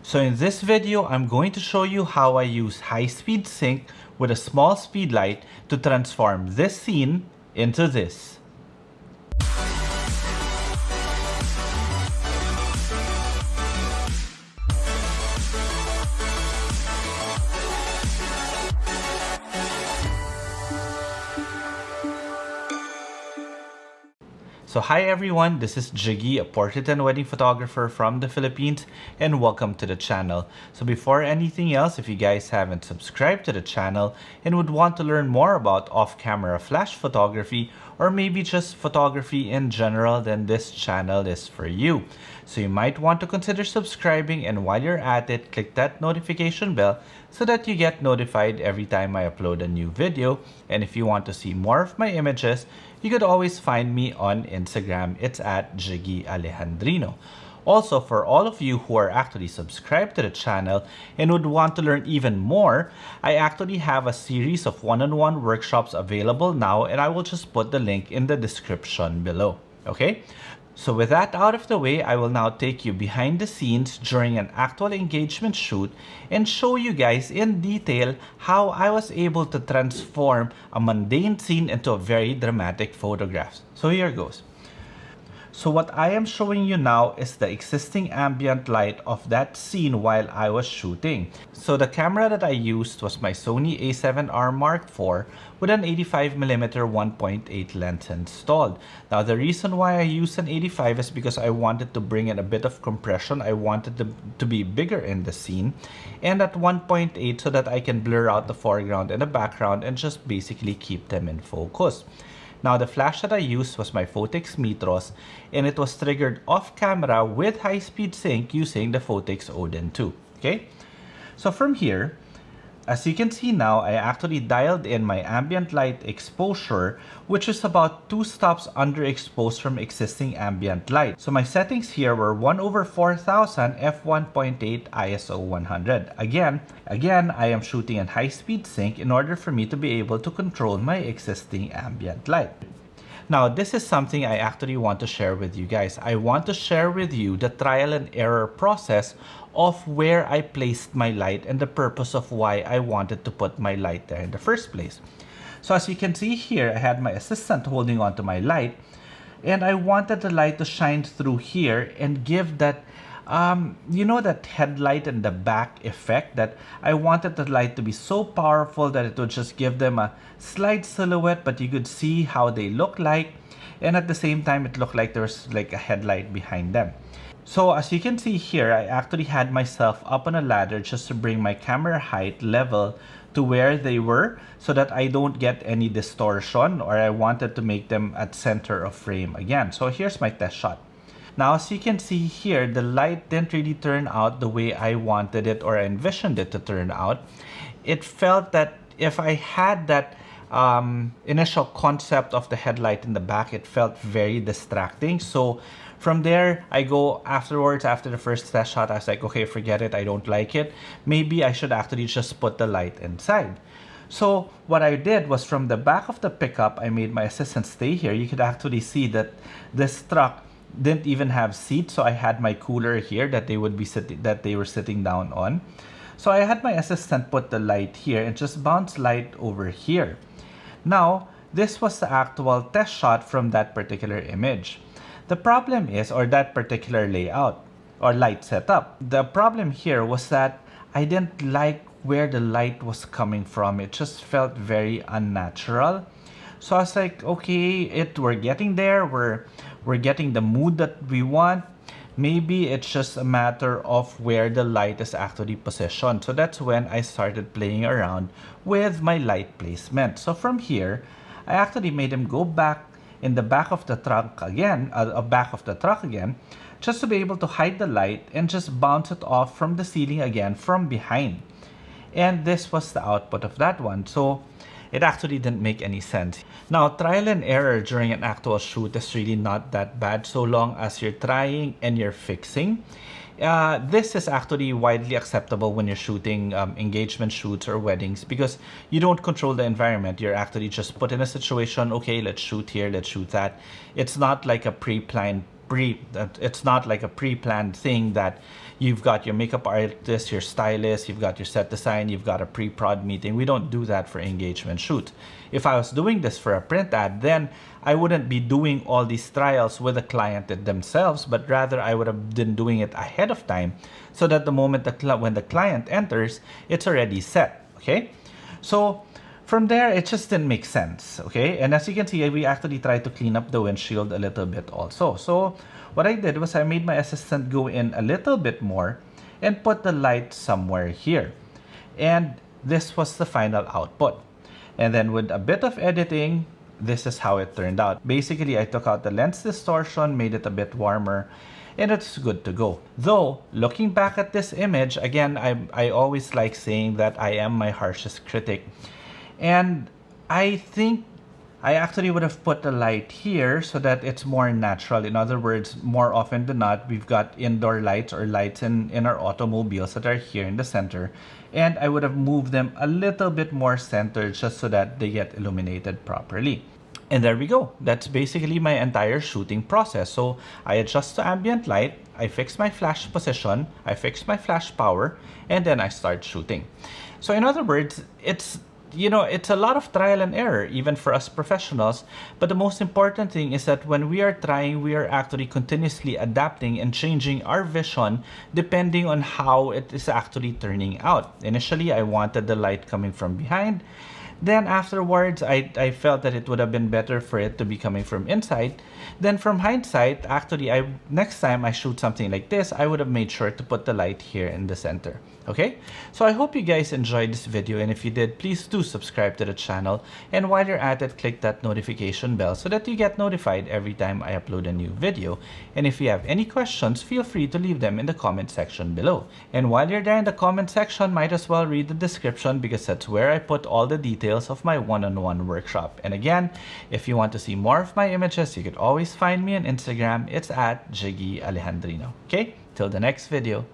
So in this video, I'm going to show you how I use high-speed sync with a small speed light to transform this scene into this. So hi everyone, this is Jiggy, a portrait and wedding photographer from the Philippines, and welcome to the channel. So before anything else, if you guys haven't subscribed to the channel and would want to learn more about off-camera flash photography or maybe just photography in general, then this channel is for you. So you might want to consider subscribing, and while you're at it, click that notification bell so that you get notified every time I upload a new video. And if you want to see more of my images, you could always find me on Instagram. It's at Jiggy Alejandrino. Also, for all of you who are actually subscribed to the channel and would want to learn even more, I actually have a series of one-on-one workshops available now, and I will just put the link in the description below. Okay? So with that out of the way, I will now take you behind the scenes during an actual engagement shoot and show you guys in detail how I was able to transform a mundane scene into a very dramatic photograph. So here goes. So what I am showing you now is the existing ambient light of that scene while I was shooting. So the camera that I used was my Sony a7R Mark IV with an 85mm 1.8 lens installed. Now the reason why I used an 85 is because I wanted to bring in a bit of compression. I wanted to be bigger in the scene, and at 1.8 so that I can blur out the foreground and the background and just basically keep them in focus. Now the flash that I used was my Phottix Mitros, and it was triggered off camera with high-speed sync using the Phottix Odin 2. Okay, so from here, as you can see now, I actually dialed in my ambient light exposure, which is about 2 stops underexposed from existing ambient light. So my settings here were 1/4000 f1.8 ISO 100. Again, I am shooting in high-speed sync in order for me to be able to control my existing ambient light. Now, this is something I actually want to share with you guys. I want to share with you the trial and error process of where I placed my light and the purpose of why I wanted to put my light there in the first place. So as you can see here, I had my assistant holding on to my light, and I wanted the light to shine through here and give that you know, that headlight in the back effect, that I wanted the light to be so powerful that it would just give them a slight silhouette, but you could see how they look like, and at the same time it looked like there was like a headlight behind them. So as you can see here, I actually had myself up on a ladder just to bring my camera height level to where they were so that I don't get any distortion, or I wanted to make them at center of frame again. So here's my test shot. Now, as you can see here, the light didn't really turn out the way I wanted it or I envisioned it to turn out. It felt that if I had that initial concept of the headlight in the back, it felt very distracting. So from there, I go afterwards, after the first test shot, I was like, okay, forget it, I don't like it. Maybe I should actually just put the light inside. So what I did was, from the back of the pickup, I made my assistant stay here. You could actually see that this truck didn't even have seats, so I had my cooler here that they were sitting down on. So I had my assistant put the light here and just bounce light over here. Now this was the actual test shot from that particular image. The problem is, or that particular layout or light setup, the problem here was that I didn't like where the light was coming from. It just felt very unnatural. So I was like, okay, we're getting there. We're getting the mood that we want. Maybe it's just a matter of where the light is actually positioned. So that's when I started playing around with my light placement. So from here, I actually made him go back in the back of the truck again, just to be able to hide the light and just bounce it off from the ceiling again from behind. And this was the output of that one. So it actually didn't make any sense. Now, trial and error during an actual shoot is really not that bad, so long as you're trying and you're fixing. This is actually widely acceptable when you're shooting engagement shoots or weddings, because you don't control the environment. You're actually just put in a situation, okay, let's shoot here, let's shoot that. It's not like a pre-planned it's not like a pre-planned thing that you've got your makeup artist, your stylist, you've got your set design, you've got a pre-prod meeting. We don't do that for engagement shoot. If I was doing this for a print ad, then I wouldn't be doing all these trials with the client themselves, but rather I would have been doing it ahead of time so that the moment when the client enters, it's already set, okay? So from there, it just didn't make sense, okay? And as you can see, we actually tried to clean up the windshield a little bit also. So what I did was I made my assistant go in a little bit more and put the light somewhere here. And this was the final output. And then with a bit of editing, this is how it turned out. Basically, I took out the lens distortion, made it a bit warmer, and it's good to go. Though, looking back at this image, again, I always like saying that I am my harshest critic. And I think I actually would have put the light here so that it's more natural. In other words, more often than not, we've got indoor lights or lights in our automobiles that are here in the center. And I would have moved them a little bit more centered just so that they get illuminated properly. And there we go. That's basically my entire shooting process. So I adjust to ambient light, I fix my flash position, I fix my flash power, and then I start shooting. So in other words, it's a lot of trial and error, even for us professionals. But the most important thing is that when we are trying, we are actually continuously adapting and changing our vision depending on how it is actually turning out. Initially, I wanted the light coming from behind. Then afterwards, I felt that it would have been better for it to be coming from inside. Then from hindsight, actually, next time I shoot something like this, I would have made sure to put the light here in the center. Okay, so I hope you guys enjoyed this video, and if you did, please do subscribe to the channel, and while you're at it, click that notification bell so that you get notified every time I upload a new video. And if you have any questions, feel free to leave them in the comment section below. And while you're there in the comment section, might as well read the description because that's where I put all the details of my one-on-one workshop. And again, if you want to see more of my images, you could always find me on Instagram. It's at Jiggy Alejandrino. Okay, till the next video.